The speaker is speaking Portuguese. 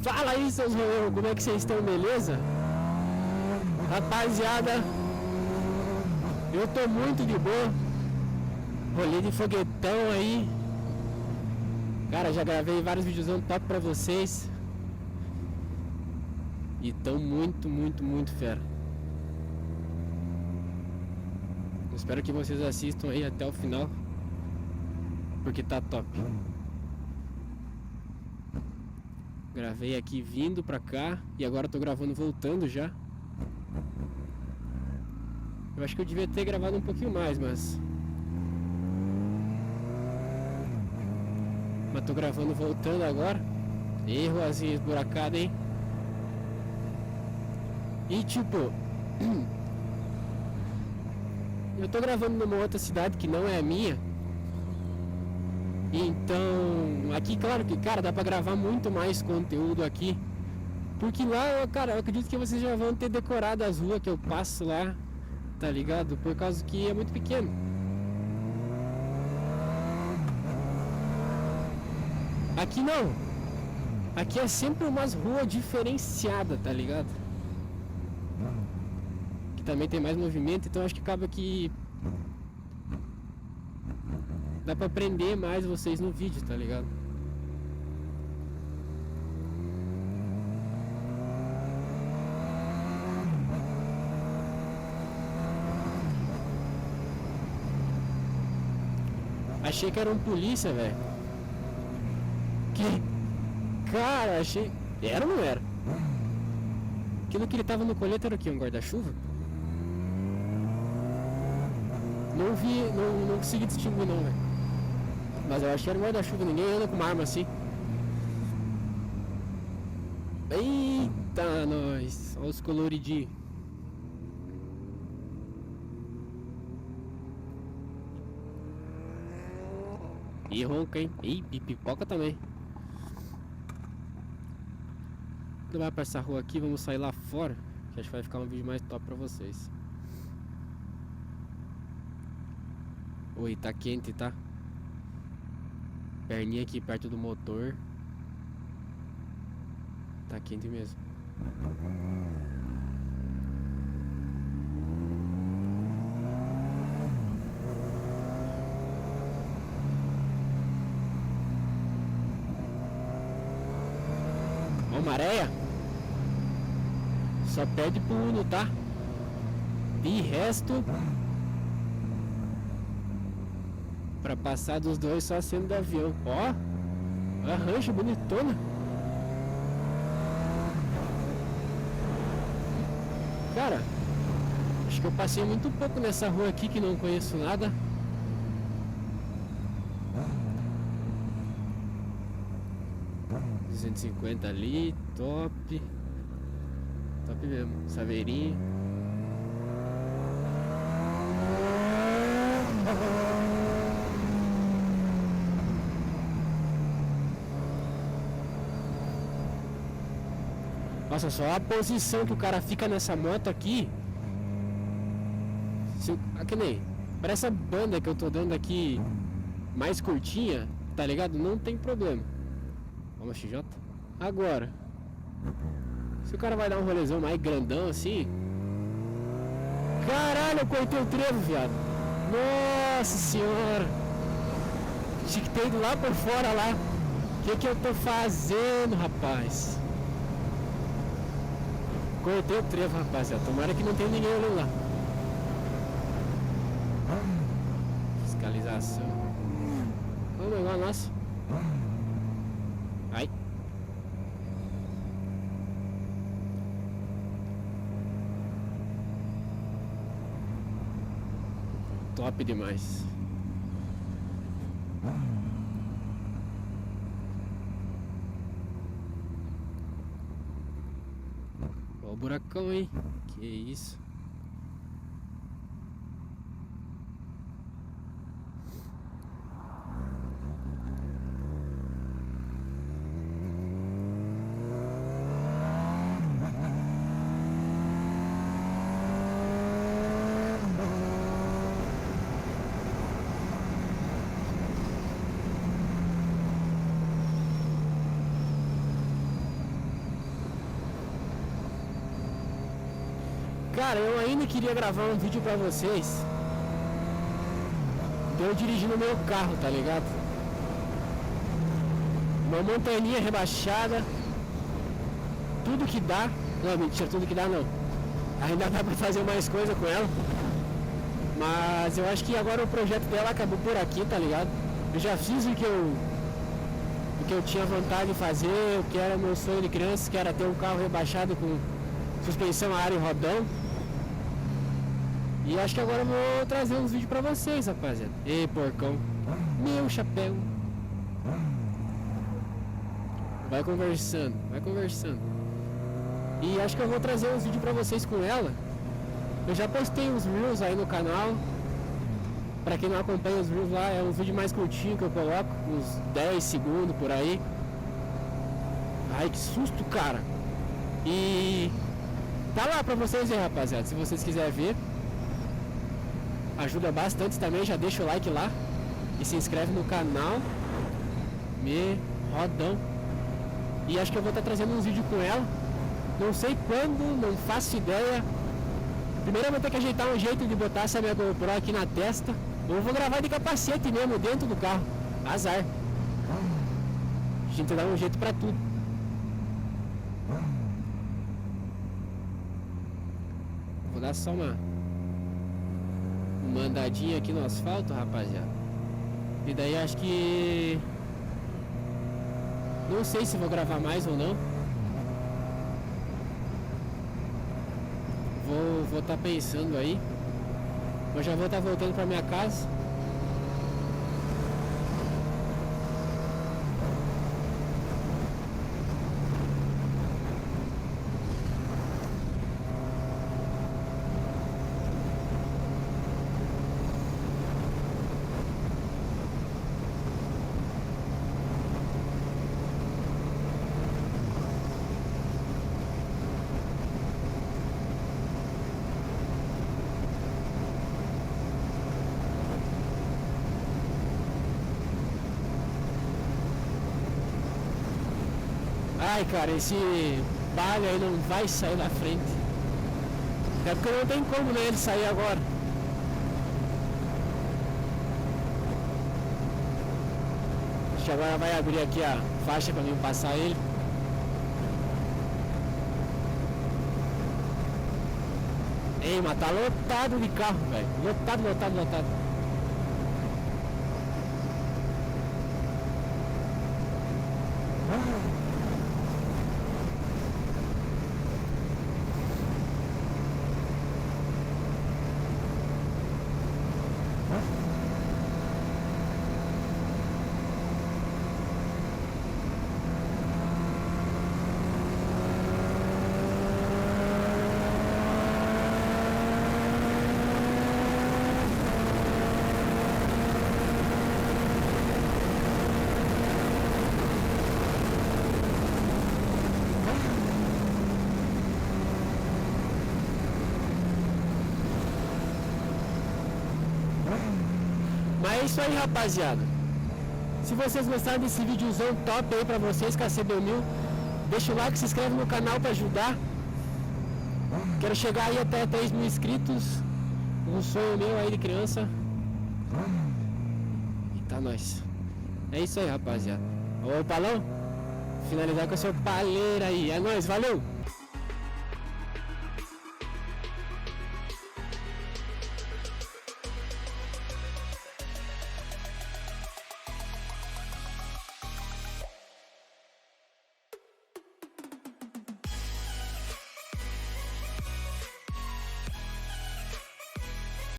Fala aí, seus rolos, como é que vocês estão, beleza? Rapaziada, eu tô muito de boa. Rolê de foguetão aí. Cara, já gravei vários videozão top pra vocês. E tão muito fera. Espero que vocês assistam aí até o final, porque tá top. Gravei aqui vindo pra cá e agora tô gravando voltando já. Eu acho que eu devia ter gravado um pouquinho mais, mas tô gravando voltando agora. Erro assim, esburacado, hein? E tipo, eu tô gravando numa outra cidade que não é a minha. Então, aqui, claro que, cara, dá pra gravar muito mais conteúdo aqui. Porque lá, cara, eu acredito que vocês já vão ter decorado as ruas que eu passo lá, tá ligado? Por causa que é muito pequeno. Aqui não. Aqui é sempre umas ruas diferenciadas, tá ligado? Que também tem mais movimento, então acho que acaba que dá pra prender mais vocês no vídeo, tá ligado? Achei que era um polícia, velho. Que? Cara, achei... Era ou não era? Aquilo que ele tava no colete era o quê? Um guarda-chuva? Não vi, não consegui distinguir não, velho. Mas eu acho que era um guarda-chuva, ninguém anda com uma arma assim. Eita, nós! Olha os coloridinhos. E ronca, hein? E pipoca também. Não vai pra essa rua aqui, vamos sair lá fora, que acho que vai ficar um vídeo mais top pra vocês. Oi, tá quente, tá? Perninha aqui perto do motor. Tá quente mesmo. Ó, maréia. Só pede pro Uno, tá? De resto, pra passar dos dois só sendo do avião. Ó, a rancha bonitona. Cara, acho que eu passei muito pouco nessa rua aqui que não conheço nada. R$250 ali, top. Top mesmo, saveirinho. Nossa, só a posição que o cara fica nessa moto aqui. Que nem pra essa banda que eu tô dando aqui mais curtinha, tá ligado? Não tem problema. Vamos, XJ. Agora, se o cara vai dar um rolezão mais grandão assim. Caralho, eu cortei o trevo, viado. Nossa senhora. Tinha que ter ido lá por fora lá. O que eu tô fazendo, rapaz? Cortei o trevo, rapaziada. Tomara que não tenha ninguém olhando lá. Fiscalização. Vamos igual nosso. Ai. Top demais. Ó o buracão, hein? Que isso? Cara, eu ainda queria gravar um vídeo pra vocês de eu dirigindo meu carro, tá ligado? Uma montaninha rebaixada, tudo que dá. Não, mentira, tudo que dá não. Ainda dá pra fazer mais coisa com ela. Mas eu acho que agora o projeto dela acabou por aqui, tá ligado? Eu já fiz o que eu tinha vontade de fazer, o que era meu sonho de criança, que era ter um carro rebaixado com suspensão a ar e rodão. E acho que agora eu vou trazer uns vídeos pra vocês, rapaziada. Ei, porcão. Meu chapéu. Vai conversando, vai conversando. E acho que eu vou trazer uns vídeos pra vocês com ela. Eu já postei uns reels aí no canal. Pra quem não acompanha os reels lá, é um vídeo mais curtinho que eu coloco, uns 10 segundos por aí. Ai, que susto, cara. E tá lá pra vocês aí, rapaziada, se vocês quiserem ver. Ajuda bastante também, já deixa o like lá e se inscreve no canal. Me rodão. E acho que eu vou estar trazendo uns vídeos com ela. Não sei quando, não faço ideia. Primeiro eu vou ter que ajeitar um jeito de botar essa minha GoPro aqui na testa. Ou eu vou gravar de capacete mesmo, dentro do carro. Azar. A gente dá um jeito pra tudo. Vou dar só uma andadinha aqui no asfalto, rapaziada. E daí acho que... não sei se vou gravar mais ou não. Vou estar pensando aí. Eu já vou estar voltando pra minha casa. Ai, cara, esse palha aí não vai sair da frente. É porque não tem como, né, ele sair agora. Acho que agora vai abrir aqui a faixa pra mim passar ele. Ei, mas tá lotado de carro, velho. Lotado, lotado, lotado. Mas é isso aí, rapaziada. Se vocês gostaram desse videozão top aí pra vocês, KC2000, deixa o like, se inscreve no canal pra ajudar. Quero chegar aí até 3.000 inscritos. Um sonho meu aí de criança. E tá nóis. É isso aí, rapaziada. Ô, Palão, finalizar com a sua palheira aí. É nóis, valeu!